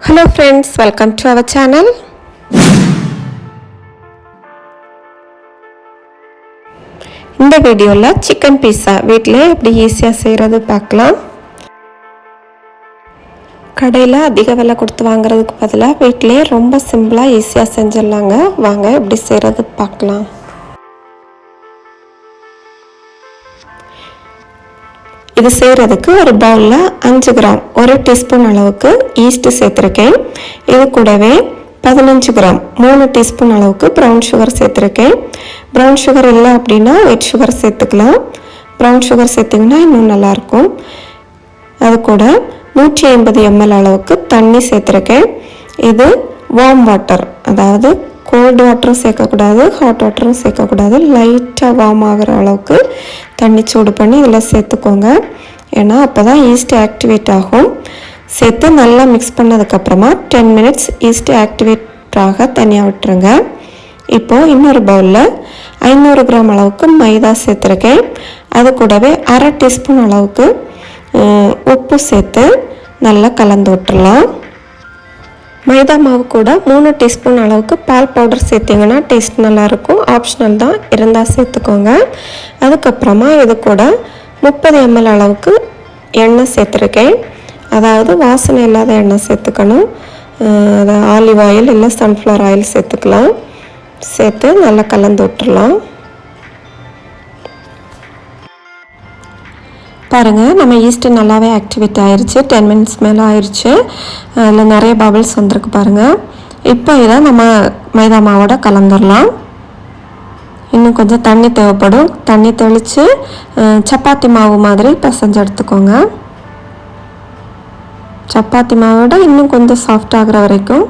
Hello friends, welcome to our channel. இந்த வீடியோல chicken pizza வீட்லயே எப்படி ஈஸியா செய்யறது பார்க்கலாம். கடையில அதிக விலை கொடுத்து வாங்குறதுக்கு பதிலா வீட்லயே ரொம்ப சிம்பிளா ஈஸியா செஞ்சிடலாங்க. வாங்க எப்படி செய்யறது பார்க்கலாம். இது செய்யறதுக்கு ஒரு பவுல்ல 5 கிராம் 1 டீஸ்பூன் அளவுக்கு ஈஸ்ட் சேர்த்திருக்கேன். இது கூடவே 15 கிராம் 3 டீஸ்பூன் அளவுக்கு ப்ரௌன் சுகர் சேர்த்திருக்கேன். ப்ரௌன் சுகர் இல்லை அப்படின்னா ஒயிட் சுகர் சேர்த்துக்கலாம். ப்ரௌன் சுகர் சேர்த்திங்கன்னா இன்னும் நல்லாயிருக்கும். அது கூட 150 ml அளவுக்கு தண்ணி சேர்த்துருக்கேன். இது வார்ம் வாட்டர், அதாவது கோல்டு வாட்டரும் சேர்க்கக்கூடாது, ஹாட் வாட்டரும் சேர்க்கக்கூடாது. லைட்டாக வார்ம் ஆகிற அளவுக்கு தண்ணி சூடு பண்ணி இதில் சேர்த்துக்கோங்க. ஏன்னா அப்போ தான் ஈஸ்ட் ஆக்டிவேட் ஆகும். சேர்த்து நல்லா மிக்ஸ் பண்ணதுக்கப்புறமா 10 மினிட்ஸ் ஈஸ்ட் ஆக்டிவேட் ஆக தனியாக விட்டுருங்க. இப்போது இன்னொரு பவுலில் 500 கிராம் அளவுக்கு மைதா சேர்த்துருக்கேன். அது கூடவே அரை டீஸ்பூன் அளவுக்கு உப்பு சேர்த்து நல்லா கலந்து விட்டுடலாம். மைதா மாவு கூட 3 டீஸ்பூன் அளவுக்கு பால் பவுடர் சேர்த்திங்கன்னா டேஸ்ட் நல்லாயிருக்கும். ஆப்ஷனல் தான், இருந்தால் சேர்த்துக்கோங்க. அதுக்கப்புறமா இது கூட 30 ml அளவுக்கு எண்ணெய் சேர்த்துருக்கேன். அதாவது வாசனை இல்லாத எண்ணெய் சேர்த்துக்கணும். அது ஆலிவ் ஆயில் இல்லை சன்ஃப்ளவர் ஆயில் சேர்த்துக்கலாம். சேர்த்து நல்லா கலந்து விட்டுடலாம். பாருங்கள், நம்ம ஈஸ்ட்டு நல்லாவே ஆக்டிவேட் ஆயிடுச்சு. 10 மினிட்ஸ் மேலே ஆயிடுச்சு. அதில் நிறைய பபிள்ஸ் வந்திருக்கு பாருங்கள். இப்போ இதை நம்ம மைதா மாவோட கலந்துடலாம். இன்னும் கொஞ்சம் தண்ணி தேவைப்படும். தண்ணி தெளித்து சப்பாத்தி மாவு மாதிரி பிசைஞ்சு எடுத்துக்கோங்க. சப்பாத்தி மாவோட இன்னும் கொஞ்சம் சாஃப்ட் ஆகிற வரைக்கும்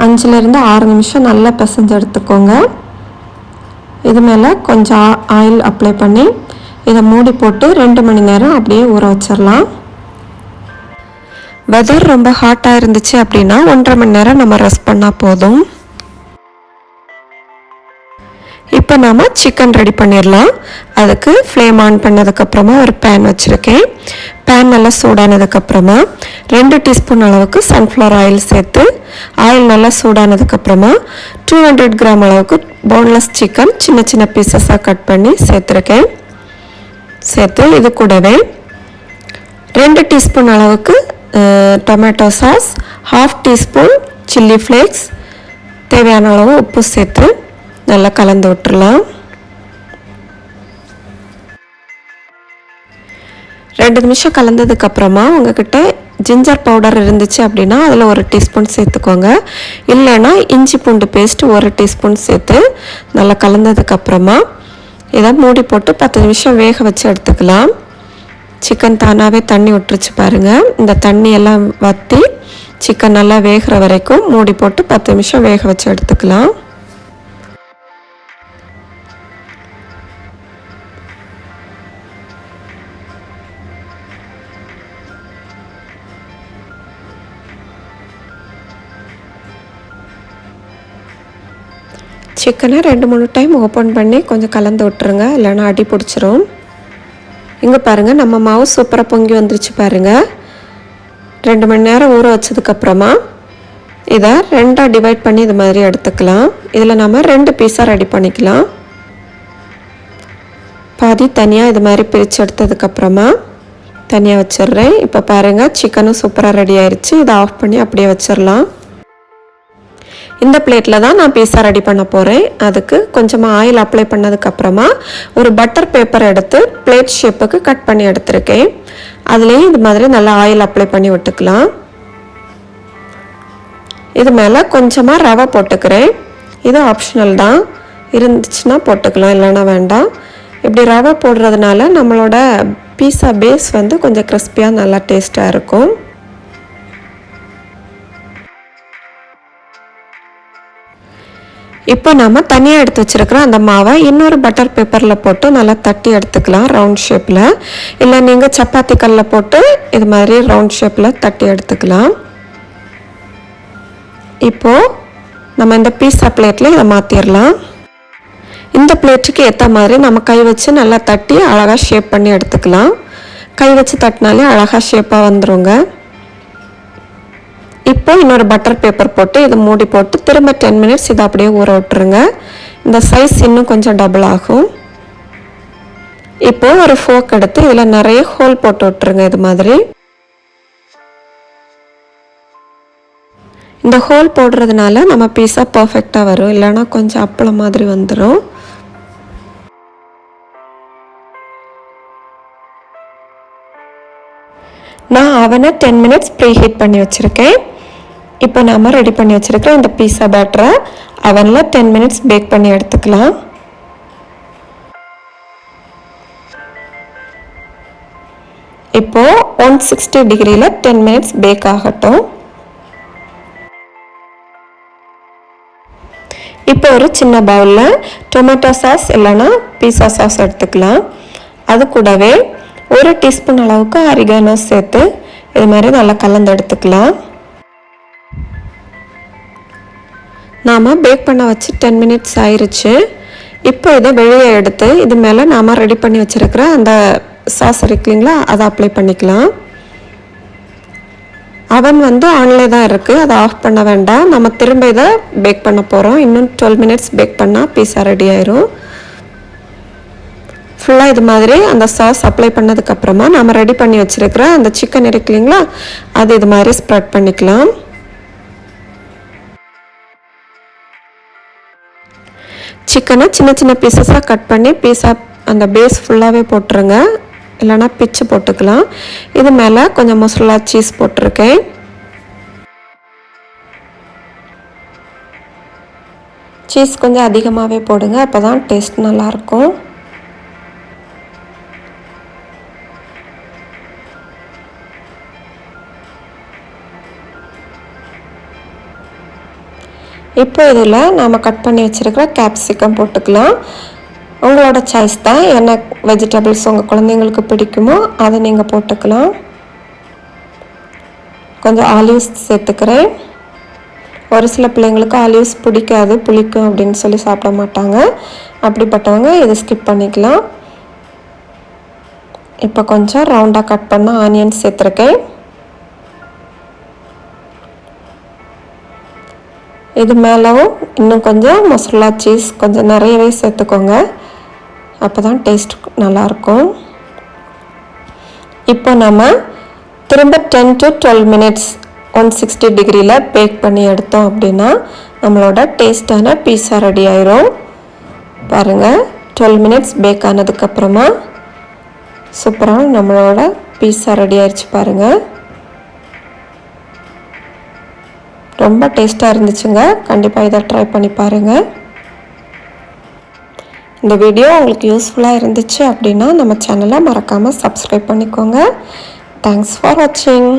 5லேருந்து 6 நிமிஷம் நல்லா பிசைஞ்சு எடுத்துக்கோங்க. இது மேலே கொஞ்சம் ஆயில் அப்ளை பண்ணி இதை மூடி போட்டு 2 மணி நேரம் அப்படியே ஊற வச்சிடலாம். வெதர் ரொம்ப ஹாட்டாக இருந்துச்சு அப்படின்னா 1.5 மணி நேரம் நம்ம ரெஸ்ட் பண்ணால் போதும். இப்போ நாம் சிக்கன் ரெடி பண்ணிடலாம். அதுக்கு ஃப்ளேம் ஆன் பண்ணதுக்கப்புறமா ஒரு பேன் வச்சுருக்கேன். பேன் நல்லா சூடானதுக்கப்புறமா 2 டீஸ்பூன் அளவுக்கு சன்ஃப்ளவர் ஆயில் சேர்த்து ஆயில் நல்லா சூடானதுக்கப்புறமா 200 கிராம் அளவுக்கு போன்லெஸ் சிக்கன் சின்ன சின்ன பீசஸாக கட் பண்ணி சேர்த்துருக்கேன். சேர்த்து இது கூடவே 2 டீஸ்பூன் அளவுக்கு tomato sauce, 1/2 teaspoon chilli flakes, தேவையான அளவு உப்பு சேர்த்து நல்லா கலந்து விட்டுடலாம். 2 நிமிஷம் கலந்ததுக்கப்புறமா உங்ககிட்ட ஜிஞ்சர் பவுடர் இருந்துச்சு அப்படின்னா அதில் 1 டீஸ்பூன் சேர்த்துக்கோங்க. இல்லைன்னா இஞ்சி பூண்டு பேஸ்ட் 1 டீஸ்பூன் சேர்த்து நல்லா கலந்ததுக்கப்புறமா இதை மூடி போட்டு 10 நிமிஷம் வேக வச்சு எடுத்துக்கலாம். சிக்கன் தானாகவே தண்ணி விட்டுருச்சு பாருங்கள். இந்த தண்ணியெல்லாம் வற்றி சிக்கன் நல்லா வேகிற வரைக்கும் மூடி போட்டு 10 நிமிஷம் வேக வச்சு எடுத்துக்கலாம். சிக்கனை 2-3 டைம் ஓப்பன் பண்ணி கொஞ்சம் கலந்து விட்டுருங்க, இல்லைன்னா அடி பிடிச்சிரும். இங்கே பாருங்கள், நம்ம மாவு சூப்பராக பொங்கி வந்துருச்சு பாருங்கள். 2 மணி நேரம் ஊற வச்சதுக்கப்புறமா இதை 2ஆக டிவைட் பண்ணி இது மாதிரி எடுத்துக்கலாம். இதில் நம்ம 2 பீஸாக ரெடி பண்ணிக்கலாம். பாதி தனியாக இது மாதிரி பிரித்து எடுத்ததுக்கப்புறமா தனியாக வச்சிடுறேன். இப்போ பாருங்கள், சிக்கனும் சூப்பராக ரெடி ஆயிடுச்சு. இதை ஆஃப் பண்ணி அப்படியே வச்சிடலாம். இந்த பிளேட்டில் தான் நான் பீஸா ரெடி பண்ண போகிறேன். அதுக்கு கொஞ்சமாக ஆயில் அப்ளை பண்ணதுக்கப்புறமா ஒரு பட்டர் பேப்பர் எடுத்து பிளேட் ஷேப்புக்கு கட் பண்ணி எடுத்துருக்கேன். அதுலேயும் இது மாதிரி நல்லா ஆயில் அப்ளை பண்ணி விட்டுக்கலாம். இது மேலே கொஞ்சமாக ரவை போட்டுக்கிறேன். இது ஆப்ஷனல் தான், இருந்துச்சுன்னா போட்டுக்கலாம், இல்லைன்னா வேண்டாம். இப்படி ரவை போடுறதுனால நம்மளோட பீஸா பேஸ் வந்து கொஞ்சம் கிறிஸ்பியாக நல்லா டேஸ்ட்டாக இருக்கும். இப்போ நாம் தனியாக எடுத்து வச்சுருக்கிற அந்த மாவை இன்னொரு பட்டர் பேப்பரில் போட்டு நல்லா தட்டி எடுத்துக்கலாம் ரவுண்ட் ஷேப்பில். இல்லை நீங்கள் சப்பாத்தி கல்லில் போட்டு இது மாதிரி ரவுண்ட் ஷேப்பில் தட்டி எடுத்துக்கலாம். இப்போது நம்ம இந்த பீஸா பிளேட்டில் இதை மாற்றிடலாம். இந்த பிளேட்டுக்கு ஏற்ற மாதிரி நம்ம கை வச்சு நல்லா தட்டி அழகாக ஷேப் பண்ணி எடுத்துக்கலாம். கை வச்சு தட்டினாலே அழகாக ஷேப்பாக வந்துடுங்க. இப்போ இன்னொரு பட்டர் பேப்பர் போட்டு இதை மூடி போட்டு திரும்ப 10 மினிட்ஸ் இதை அப்படியே ஊற விட்டுருங்க. இந்த சைஸ் இன்னும் கொஞ்சம் டபுள் ஆகும். இப்போ ஒரு ஃபோக் எடுத்து இதில் நிறைய ஹோல் போட்டு விட்டுருங்க. இது மாதிரி இந்த ஹோல் போடுறதுனால நம்ம பீஸா பர்ஃபெக்டாக வரும், இல்லைன்னா கொஞ்சம் அப்பளம் மாதிரி வந்துடும். நான் அவனை 10 மினிட்ஸ் ப்ரீ ஹீட் பண்ணி வச்சுருக்கேன். இப்போ நாம் ரெடி பண்ணி வச்சுருக்கிற இந்த பீஸா பேட்டரை அவனில் 10 மினிட்ஸ் பேக் பண்ணி எடுத்துக்கலாம். இப்போது 160 டிகிரியில் 10 மினிட்ஸ் பேக் ஆகட்டும். இப்போ ஒரு சின்ன பவுலில் டொமேட்டோ சாஸ் இல்லைன்னா பீஸா சாஸ் எடுத்துக்கலாம். அது கூடவே 1 டீஸ்பூன் அளவுக்கு ஆரிகானோ சேர்த்து இது மாதிரி நல்லா கலந்து எடுத்துக்கலாம். நாம் பேக் பண்ண வச்சு 10 மினிட்ஸ் ஆயிடுச்சு. இப்போ இதை வெளியே எடுத்து இது மேலே நாம் ரெடி பண்ணி வச்சுருக்கிற அந்த சாஸ் இருக்குங்களா, அதை அப்ளை பண்ணிக்கலாம். அவன் ஆன்லேயே தான் இருக்குது, அதை ஆஃப் பண்ண வேண்டாம். நம்ம திரும்ப இதை பேக் பண்ண போகிறோம். இன்னும் 12 மினிட்ஸ் பேக் பண்ணால் பீஸா ரெடி ஆயிரும். ஃபுல்லாக இது மாதிரி அந்த சாஸ் அப்ளை பண்ணதுக்கப்புறமா நம்ம ரெடி பண்ணி வச்சுருக்கிற அந்த சிக்கன் இருக்கு இல்லைங்களா, அது இது மாதிரி ஸ்ப்ரெட் பண்ணிக்கலாம். சிக்கனை சின்ன சின்ன பீசஸாக கட் பண்ணி பீஸா அந்த பேஸ் ஃபுல்லாகவே போட்டுருங்க, இல்லைனா பிச்சு போட்டுக்கலாம். இது மேலே கொஞ்சம் மொசரல்லா சீஸ் போட்டிருக்கேன். சீஸ் கொஞ்சம் அதிகமாகவே போடுங்க, அப்போ தான் டேஸ்ட் நல்லாயிருக்கும். இப்போ இதில் நாம் கட் பண்ணி வச்சுருக்கிற கேப்சிகம் போட்டுக்கலாம். உங்களோட சாய்ஸ் தான், என்ன வெஜிடபிள்ஸ் உங்கள் குழந்தைங்களுக்கு பிடிக்குமோ அதை நீங்கள் போட்டுக்கலாம். கொஞ்சம் ஆலிவ்ஸ் சேர்த்துக்கிறேன். ஒரு சில பிள்ளைங்களுக்கு ஆலிவ்ஸ் பிடிக்காது, புளிக்கும் அப்படின்னு சொல்லி சாப்பிட மாட்டாங்க. அப்படிப்பட்டவங்க இதை ஸ்கிப் பண்ணிக்கலாம். இப்போ கொஞ்சம் ரவுண்டாக கட் பண்ண ஆனியன்ஸ் சேர்த்துருக்கேன். இது மேலவும் இன்னும் கொஞ்சம் மொசரல்லா சீஸ் கொஞ்சம் நிறையவே சேர்த்துக்கோங்க, அப்போ தான் டேஸ்ட் நல்லாயிருக்கும். இப்போ நம்ம திரும்ப 10 to 12 மினிட்ஸ் 160 டிகிரியில் பேக் பண்ணி எடுத்தோம் அப்படின்னா நம்மளோட டேஸ்டான பீஸா ரெடி ஆயிரும். பாருங்கள், 12 மினிட்ஸ் பேக் ஆனதுக்கப்புறமா சூப்பராக நம்மளோட பீஸா ரெடி ஆயிடுச்சு. பாருங்கள், ரொம்ப டேஸ்ட்டாக இருந்துச்சுங்க. கண்டிப்பாக இதை ட்ரை பண்ணி பாருங்கள். இந்த வீடியோ உங்களுக்கு யூஸ்ஃபுல்லாக இருந்துச்சு அப்படின்னா நம்ம சேனலை மறக்காமல் சப்ஸ்கிரைப் பண்ணிக்கோங்க. தேங்க்ஸ் ஃபார் வாட்சிங்.